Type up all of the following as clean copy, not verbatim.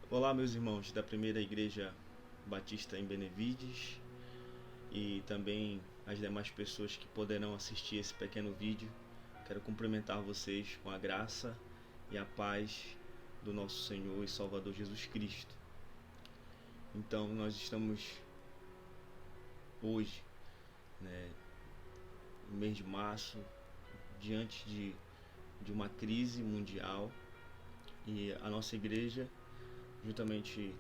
Olá, meus irmãos da Primeira Igreja Batista em Benevides e também as demais pessoas que poderão assistir esse pequeno vídeo. Quero cumprimentar vocês com a graça e a paz do nosso Senhor e Salvador Jesus Cristo. Então, nós estamos hoje, no mês de março, diante de uma crise mundial, e a nossa igreja, juntamente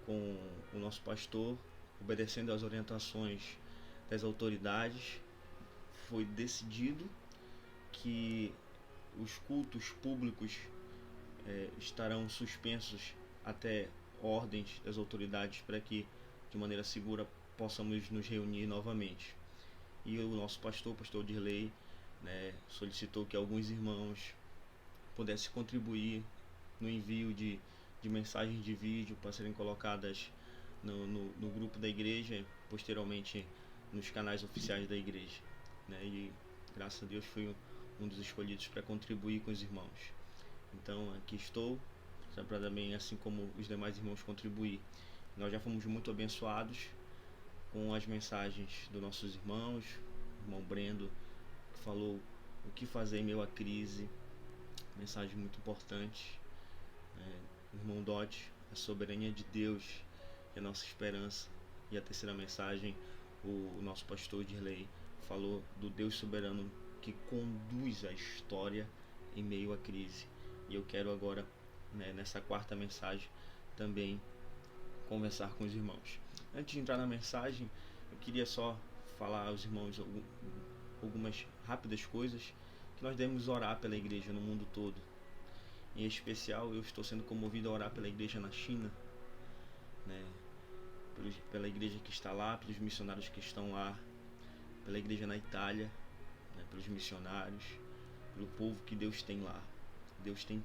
com o nosso pastor, obedecendo às orientações das autoridades, foi decidido que os cultos públicos estarão suspensos até ordens das autoridades para que, de maneira segura, possamos nos reunir novamente. E o nosso pastor, o pastor Dirley, solicitou que alguns irmãos pudessem contribuir no envio de mensagens de vídeo para serem colocadas no grupo da igreja, posteriormente nos canais oficiais da igreja. E graças a Deus fui um dos escolhidos para contribuir com os irmãos. Então aqui estou para também, assim como os demais irmãos, contribuir. Nós já fomos muito abençoados com as mensagens dos nossos irmãos. O irmão Brendo falou o que fazer em meio à crise, mensagem muito importante. O irmão Dodge, a soberania de Deus é a nossa esperança. E a terceira mensagem, o nosso pastor Dirley falou do Deus soberano que conduz a história em meio à crise. E eu quero agora, nessa quarta mensagem, também conversar com os irmãos. Antes de entrar na mensagem, eu queria só falar aos irmãos algumas rápidas coisas que nós devemos orar pela igreja no mundo todo. Em especial, eu estou sendo comovido a orar pela igreja na China, pela igreja que está lá, pelos missionários que estão lá, pela igreja na Itália, pelos missionários, pelo povo que Deus tem lá. Deus tem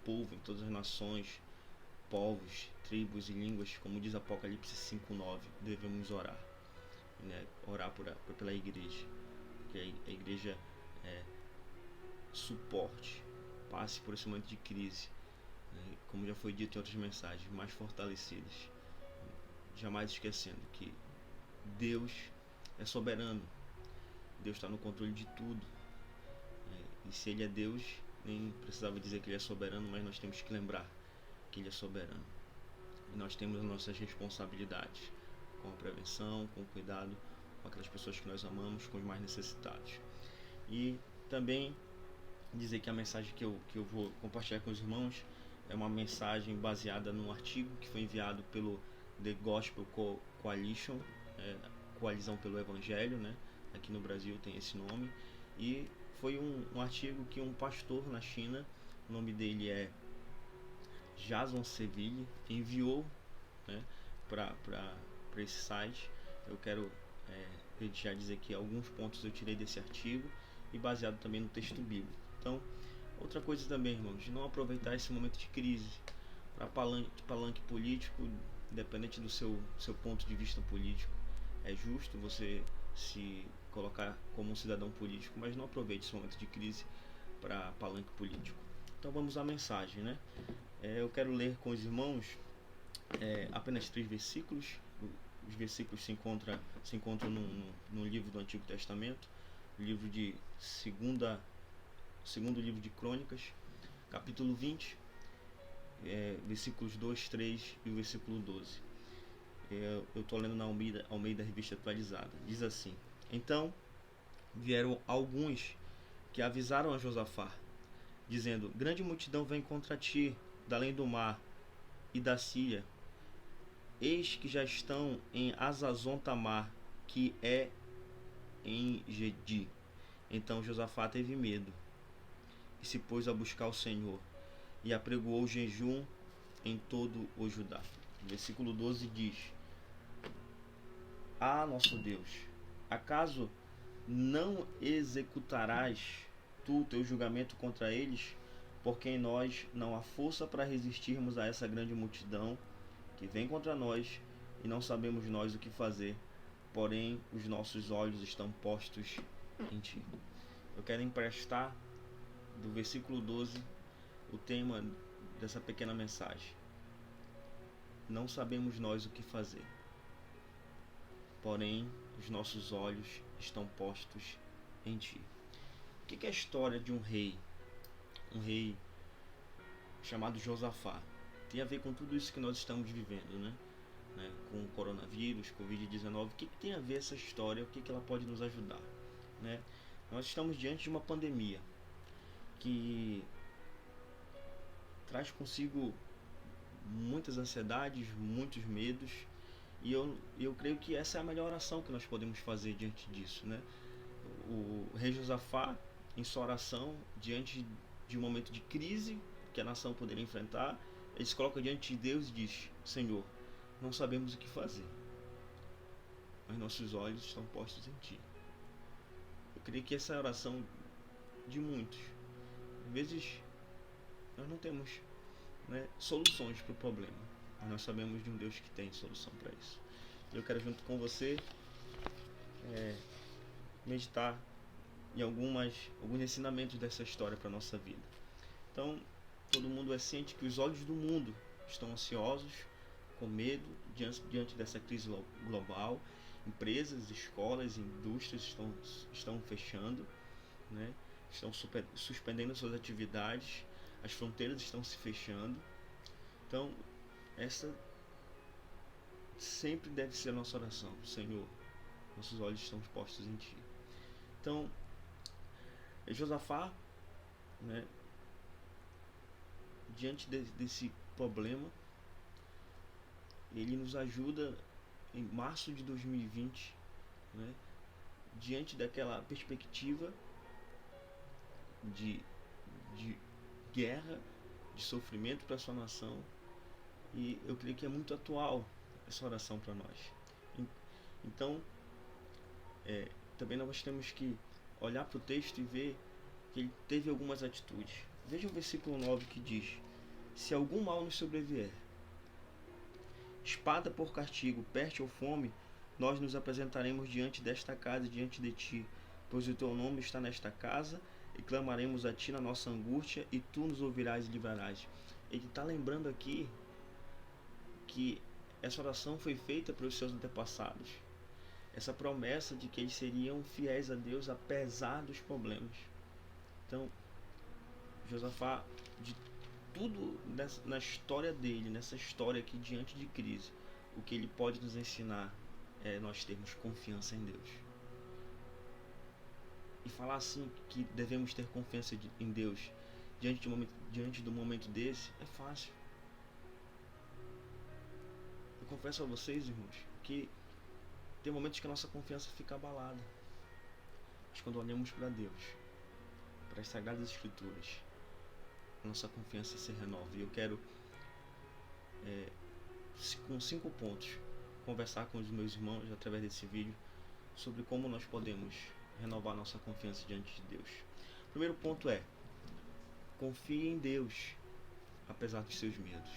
povo em todas as nações, povos, tribos e línguas, como diz Apocalipse 5:9. Devemos orar, orar pela igreja, que a igreja suporte, passe por esse momento de crise, como já foi dito em outras mensagens, mais fortalecidas, jamais esquecendo que Deus é soberano, Deus está no controle de tudo, e se Ele é Deus, nem precisava dizer que Ele é soberano, mas nós temos que lembrar que Ele é soberano, e nós temos as nossas responsabilidades com a prevenção, com o cuidado com aquelas pessoas que nós amamos, com os mais necessitados. E também dizer que a mensagem que eu vou compartilhar com os irmãos é uma mensagem baseada num artigo que foi enviado pelo The Gospel Coalition, Coalizão pelo Evangelho, aqui no Brasil tem esse nome, e foi um artigo que um pastor na China, o nome dele é Jason Seville, enviou para esse site. Eu quero já dizer que alguns pontos eu tirei desse artigo e baseado também no texto bíblico. Então, outra coisa também, irmãos, de não aproveitar esse momento de crise para palanque político, independente do seu ponto de vista político. É justo você se colocar como um cidadão político, mas não aproveite esse momento de crise para palanque político. Então vamos à mensagem, eu quero ler com os irmãos apenas 3 versículos. Os versículos se encontram no livro do Antigo Testamento, o livro de segundo livro de Crônicas, capítulo 20, versículos 2, 3 e o versículo 12. Eu estou lendo na Almeida Revista Atualizada. Diz assim: Então vieram alguns que avisaram a Josafá, dizendo: Grande multidão vem contra ti, da além do mar e da Síria. Eis que já estão em Azazon Tamar, que é em Gedi. Então Josafá teve medo e se pôs a buscar o Senhor e apregoou o jejum em todo o Judá. Versículo 12 diz: nosso Deus, acaso não executarás tu o teu julgamento contra eles? Porque em nós não há força para resistirmos a essa grande multidão que vem contra nós, e não sabemos nós o que fazer, porém os nossos olhos estão postos em ti. Eu quero emprestar do versículo 12 o tema dessa pequena mensagem: não sabemos nós o que fazer, porém os nossos olhos estão postos em ti. O que é a história de um rei chamado Josafá? Tem a ver com tudo isso que nós estamos vivendo, né? Com o coronavírus, Covid-19. O que tem a ver essa história? O que ela pode nos ajudar, né? Nós estamos diante de uma pandemia que traz consigo muitas ansiedades, muitos medos, e eu creio que essa é a melhor oração que nós podemos fazer diante disso, né? O rei Josafá, em sua oração, diante de um momento de crise que a nação poderia enfrentar, ele se coloca diante de Deus e diz: Senhor, não sabemos o que fazer, mas nossos olhos estão postos em ti. Eu creio que essa é a oração de muitos. Às vezes nós não temos, né, soluções para o problema, mas nós sabemos de um Deus que tem solução para isso. Eu quero, junto com você, meditar em alguns ensinamentos dessa história para a nossa vida. Então, todo mundo é ciente que os olhos do mundo estão ansiosos, com medo, diante dessa crise global. Empresas, escolas, indústrias estão fechando, né? Estão suspendendo suas atividades, as fronteiras estão se fechando. Então, essa sempre deve ser a nossa oração: Senhor, nossos olhos estão postos em ti. Então, Josafá, né, diante desse problema, ele nos ajuda em março de 2020, né, diante daquela perspectiva de guerra, de sofrimento para a sua nação. E eu creio que é muito atual essa oração para nós. Então, também nós temos que olhar para o texto e ver que ele teve algumas atitudes. Veja o versículo 9 que diz: se algum mal nos sobrevier, espada por castigo, peste ou fome, nós nos apresentaremos diante desta casa e diante de ti, pois o teu nome está nesta casa, e clamaremos a ti na nossa angústia, e tu nos ouvirás e livrarás. Ele está lembrando aqui que essa oração foi feita pelos seus antepassados. Essa promessa de que eles seriam fiéis a Deus apesar dos problemas. Então, Josafá, de tudo na história dele, nessa história aqui diante de crise, o que ele pode nos ensinar é nós termos confiança em Deus. E falar assim que devemos ter confiança em Deus diante do momento desse é fácil. Eu confesso a vocês, irmãos, que tem momentos que a nossa confiança fica abalada. Mas quando olhamos para Deus, para as Sagradas Escrituras, a nossa confiança se renova. E eu quero, com 5 pontos, conversar com os meus irmãos através desse vídeo sobre como nós podemos renovar nossa confiança diante de Deus. O primeiro ponto é: confie em Deus apesar dos seus medos.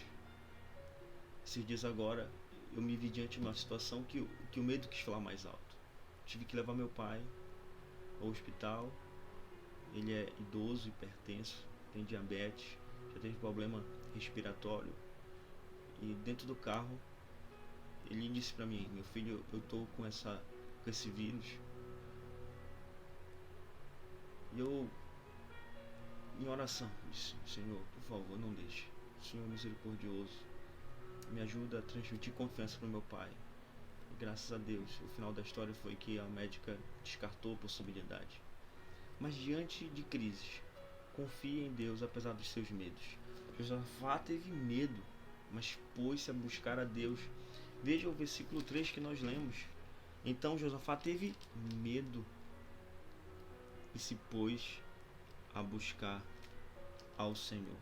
Esses dias agora eu me vi diante de uma situação que o medo quis falar mais alto. Tive que levar meu pai ao hospital. Ele é idoso, hipertenso, tem diabetes, já teve problema respiratório. E dentro do carro ele disse para mim: meu filho, eu tô com esse vírus. E eu, em oração, disse: Senhor, por favor, não deixe. Senhor misericordioso, me ajuda a transmitir confiança para o meu pai. E graças a Deus, o final da história foi que a médica descartou a possibilidade. Mas diante de crises, confie em Deus apesar dos seus medos. Josafá teve medo, mas pôs-se a buscar a Deus. Veja o versículo 3 que nós lemos. Então Josafá teve medo e se pôs a buscar ao Senhor.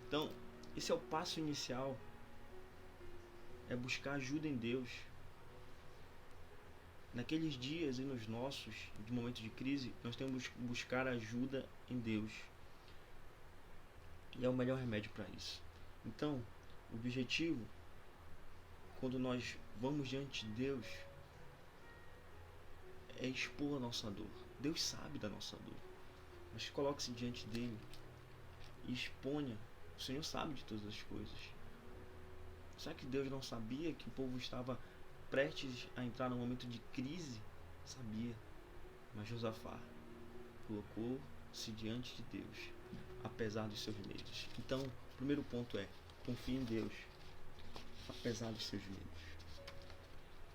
Então, esse é o passo inicial, é buscar ajuda em Deus. Naqueles dias e nos nossos, de momentos de crise, nós temos que buscar ajuda em Deus. E é o melhor remédio para isso. Então, o objetivo, quando nós vamos diante de Deus, é expor a nossa dor. Deus sabe da nossa dor. Mas coloque-se diante dele e exponha. O Senhor sabe de todas as coisas. Será que Deus não sabia que o povo estava prestes a entrar num momento de crise? Sabia. Mas Josafá colocou-se diante de Deus, apesar dos seus medos. Então, o primeiro ponto é: confie em Deus, apesar dos seus medos.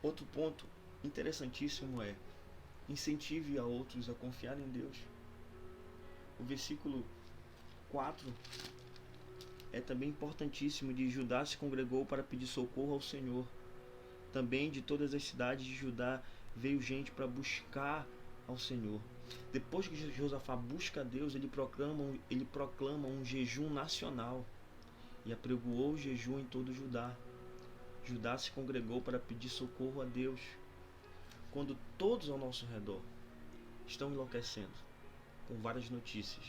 Outro ponto interessantíssimo é: incentive a outros a confiar em Deus. O versículo 4 é também importantíssimo. De Judá se congregou para pedir socorro ao Senhor. Também de todas as cidades de Judá veio gente para buscar ao Senhor. Depois que Josafá busca a Deus, ele proclama um jejum nacional e apregoou o jejum em todo Judá. Judá se congregou para pedir socorro a Deus. Quando todos ao nosso redor estão enlouquecendo com várias notícias,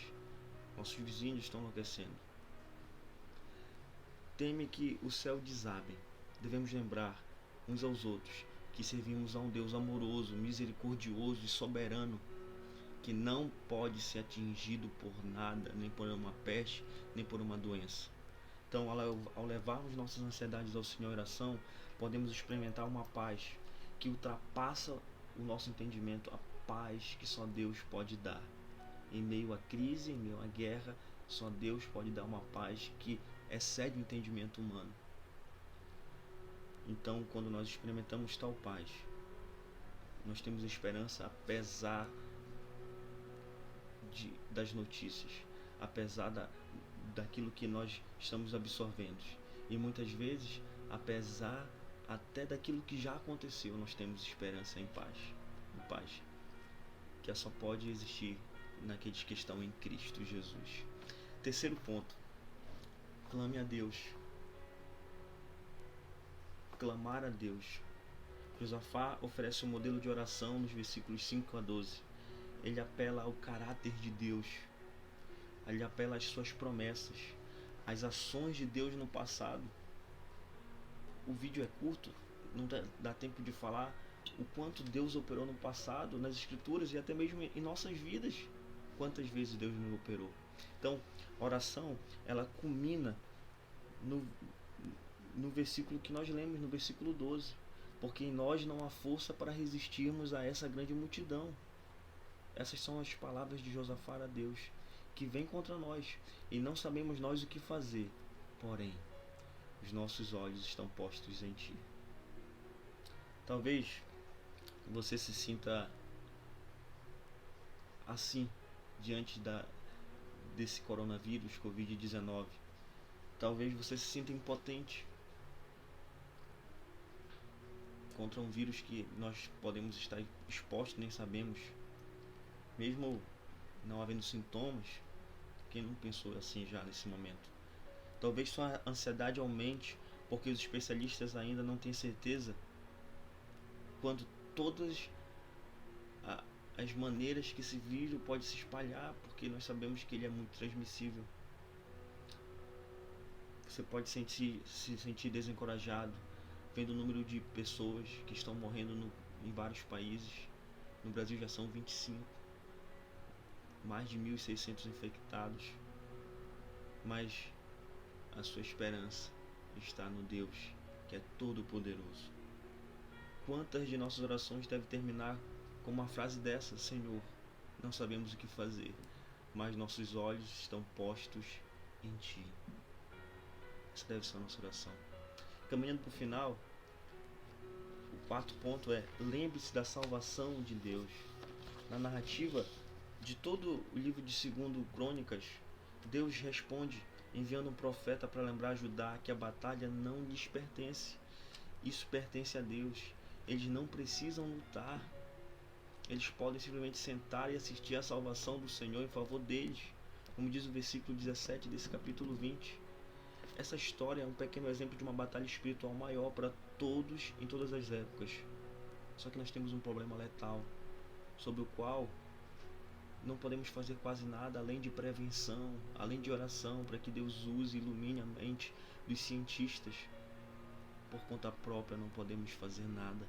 nossos vizinhos estão enlouquecendo, teme que o céu desabe, devemos lembrar uns aos outros que servimos a um Deus amoroso, misericordioso e soberano, que não pode ser atingido por nada, nem por uma peste, nem por uma doença. Então, ao levarmos nossas ansiedades ao Senhor em oração, podemos experimentar uma paz que ultrapassa o nosso entendimento, a paz que só Deus pode dar. Em meio à crise, em meio à guerra, só Deus pode dar uma paz que excede o entendimento humano. Então, quando nós experimentamos tal paz, nós temos esperança apesar das notícias, apesar daquilo que nós estamos absorvendo. E muitas vezes, apesar até daquilo que já aconteceu, nós temos esperança em paz, que só pode existir naqueles que estão em Cristo Jesus. Terceiro ponto: clame a Deus. Clamar a Deus. Josafá oferece um modelo de oração nos versículos 5 a 12. Ele apela ao caráter de Deus, ele apela às suas promessas, às ações de Deus no passado. O vídeo é curto, não dá tempo de falar o quanto Deus operou no passado, nas escrituras e até mesmo em nossas vidas. Quantas vezes Deus nos operou. Então, a oração, ela culmina no versículo que nós lemos, no versículo 12. Porque em nós não há força para resistirmos a essa grande multidão. Essas são as palavras de Josafá a Deus, que vem contra nós, e não sabemos nós o que fazer. Porém, os nossos olhos estão postos em Ti. Talvez você se sinta assim, diante desse coronavírus, Covid-19. Talvez você se sinta impotente contra um vírus que nós podemos estar expostos, nem sabemos. Mesmo não havendo sintomas, quem não pensou assim já nesse momento? Talvez sua ansiedade aumente, porque os especialistas ainda não têm certeza quanto todas as maneiras que esse vírus pode se espalhar, porque nós sabemos que ele é muito transmissível. Você pode se sentir desencorajado, vendo o número de pessoas que estão morrendo em vários países. No Brasil já são 25, mais de 1.600 infectados. Mas a sua esperança está no Deus, que é todo poderoso. Quantas de nossas orações devem terminar com uma frase dessa: Senhor, não sabemos o que fazer, mas nossos olhos estão postos em Ti. Essa deve ser a nossa oração. Caminhando para o final, o quarto ponto é: lembre-se da salvação de Deus. Na narrativa de todo o livro de 2 Crônicas, Deus responde enviando um profeta para lembrar Judá que a batalha não lhes pertence. Isso pertence a Deus. Eles não precisam lutar. Eles podem simplesmente sentar e assistir à salvação do Senhor em favor deles, como diz o versículo 17 desse capítulo 20. Essa história é um pequeno exemplo de uma batalha espiritual maior para todos em todas as épocas. Só que nós temos um problema letal, sobre o qual não podemos fazer quase nada além de prevenção, além de oração, para que Deus use e ilumine a mente dos cientistas. Por conta própria não podemos fazer nada,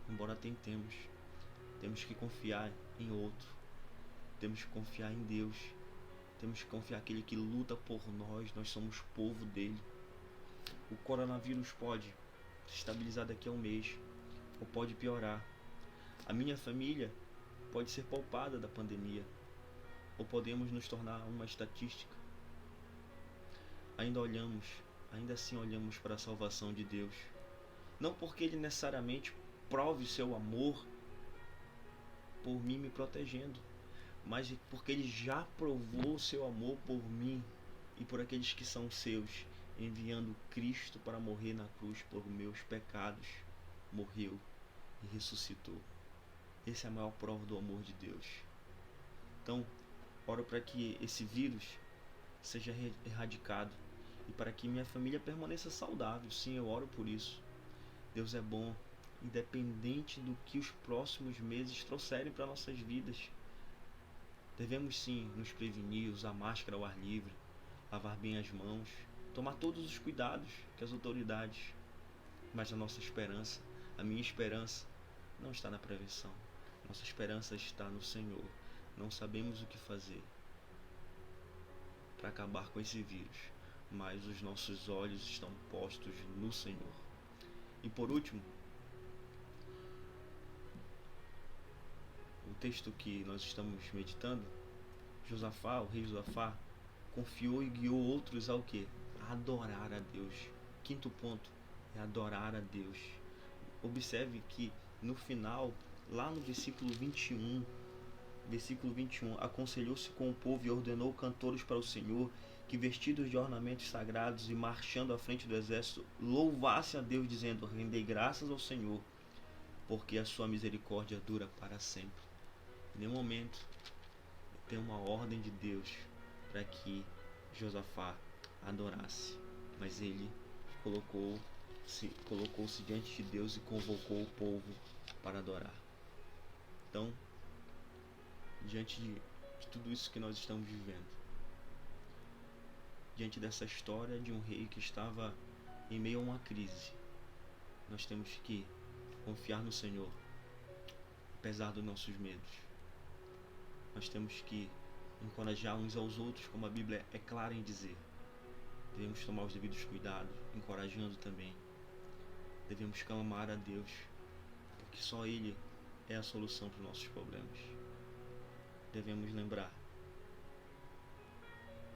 embora tentemos. Temos que confiar em outro, temos que confiar em Deus, temos que confiar naquele que luta por nós. Nós somos povo dele. O coronavírus pode se estabilizar daqui a um mês, ou pode piorar. A minha família pode ser poupada da pandemia, ou podemos nos tornar uma estatística. Ainda assim olhamos para a salvação de Deus. Não porque Ele necessariamente prove seu amor por mim me protegendo, mas porque Ele já provou seu amor por mim e por aqueles que são seus, enviando Cristo para morrer na cruz por meus pecados, morreu e ressuscitou. Essa é a maior prova do amor de Deus. Então, oro para que esse vírus seja erradicado e para que minha família permaneça saudável. Sim, eu oro por isso. Deus é bom, independente do que os próximos meses trouxerem para nossas vidas. Devemos sim nos prevenir, usar máscara ao ar livre, lavar bem as mãos, tomar todos os cuidados que as autoridades. Mas a minha esperança, não está na prevenção. Nossa esperança está no Senhor. Não sabemos o que fazer para acabar com esse vírus, mas os nossos olhos estão postos no Senhor. E por último, o texto que nós estamos meditando, Josafá, o rei Josafá, confiou e guiou outros ao quê? A adorar a Deus. Quinto ponto é adorar a Deus. Observe que no final, lá no versículo 21, aconselhou-se com o povo e ordenou cantores para o Senhor, que vestidos de ornamentos sagrados e marchando à frente do exército, louvasse a Deus, dizendo: rendei graças ao Senhor, porque a sua misericórdia dura para sempre. Em nenhum momento tem uma ordem de Deus para que Josafá adorasse, mas ele colocou-se diante de Deus e convocou o povo para adorar. Então, diante de tudo isso que nós estamos vivendo, diante dessa história de um rei que estava em meio a uma crise, nós temos que confiar no Senhor, apesar dos nossos medos. Nós temos que encorajar uns aos outros, como a Bíblia é clara em dizer. Devemos tomar os devidos cuidados, encorajando também. Devemos clamar a Deus, porque só Ele é a solução para os nossos problemas. Devemos lembrar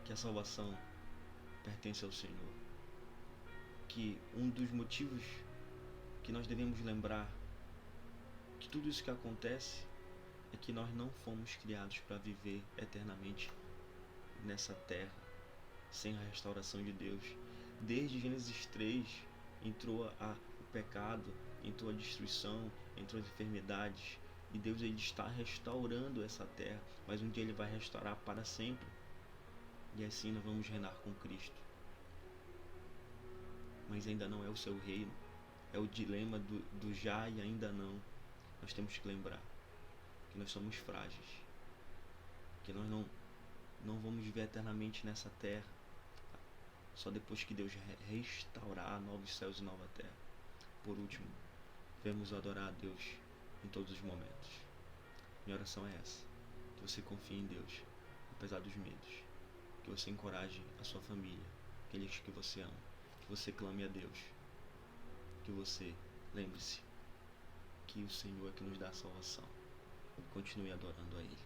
que a salvação pertence ao Senhor. Que um dos motivos que nós devemos lembrar que tudo isso que acontece é que nós não fomos criados para viver eternamente nessa terra sem a restauração de Deus. Desde Gênesis 3 entrou o pecado, entrou a destruição, entrou as enfermidades, e Deus ele está restaurando essa terra, mas um dia ele vai restaurar para sempre, e assim nós vamos reinar com Cristo. Mas ainda não é o seu reino, é o dilema do já e ainda não. Nós temos que lembrar que nós somos frágeis, que nós não vamos viver eternamente nessa terra, só depois que Deus restaurar novos céus e nova terra. Por último, devemos adorar a Deus em todos os momentos. Minha oração é essa: que você confie em Deus, apesar dos medos, que você encoraje a sua família, aqueles que você ama, que você clame a Deus, que você lembre-se que o Senhor é que nos dá a salvação. Continue adorando a Ele.